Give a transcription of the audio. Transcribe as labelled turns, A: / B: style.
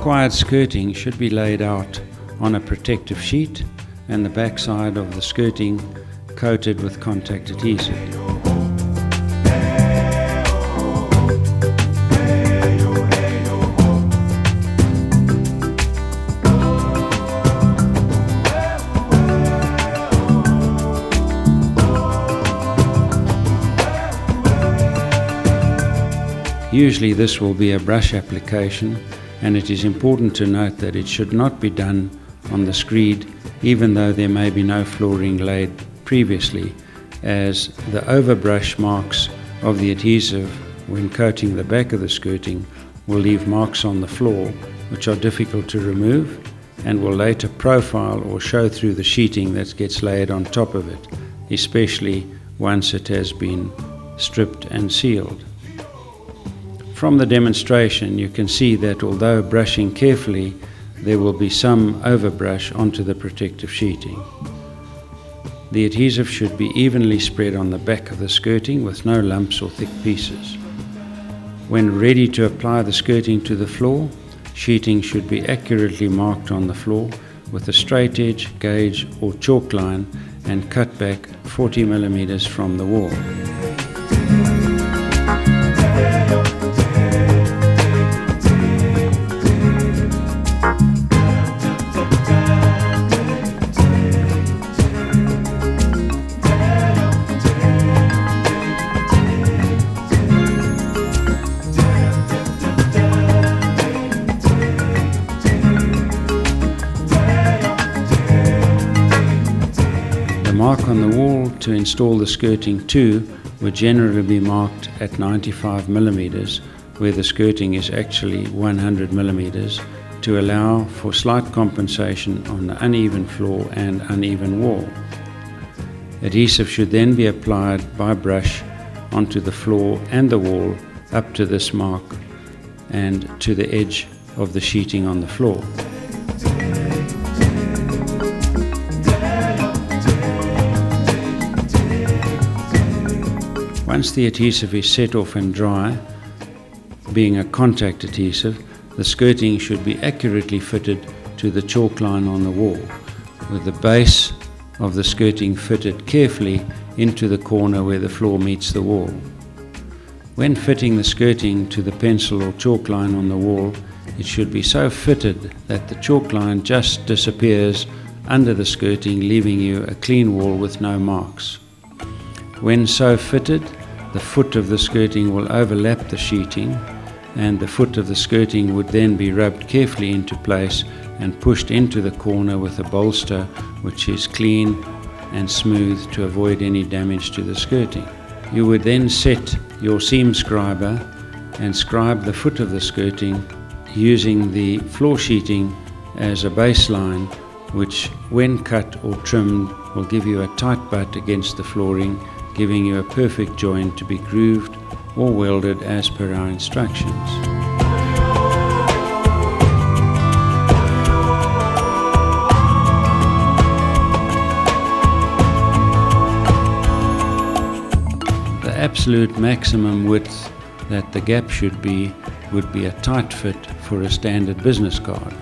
A: required skirting should be laid out on a protective sheet and the backside of the skirting coated with contact adhesive. Usually this will be a brush application, and it is important to note that it should not be done on the screed even though there may be no flooring laid previously, as the overbrush marks of the adhesive when coating the back of the skirting will leave marks on the floor which are difficult to remove and will later profile or show through the sheeting that gets laid on top of it, especially once it has been stripped and sealed. From the demonstration you can see that although brushing carefully, there will be some overbrush onto the protective sheeting. The adhesive should be evenly spread on the back of the skirting with no lumps or thick pieces. When ready to apply the skirting to the floor, sheeting should be accurately marked on the floor with a straight edge, gauge or chalk line and cut back 40 mm from the wall. The mark on the wall to install the skirting to would generally be marked at 95 mm, where the skirting is actually 100 mm, to allow for slight compensation on the uneven floor and uneven wall. Adhesive should then be applied by brush onto the floor and the wall up to this mark and to the edge of the sheeting on the floor. Once the adhesive is set off and dry, being a contact adhesive, the skirting should be accurately fitted to the chalk line on the wall, with the base of the skirting fitted carefully into the corner where the floor meets the wall. When fitting the skirting to the pencil or chalk line on the wall, it should be so fitted that the chalk line just disappears under the skirting, leaving you a clean wall with no marks. When so fitted, the foot of the skirting will overlap the sheeting, and the foot of the skirting would then be rubbed carefully into place and pushed into the corner with a bolster which is clean and smooth to avoid any damage to the skirting. You would then set your seam scriber and scribe the foot of the skirting using the floor sheeting as a baseline, which when cut or trimmed will give you a tight butt against the flooring, giving you a perfect joint to be grooved or welded as per our instructions. The absolute maximum width that the gap should be would be a tight fit for a standard business card.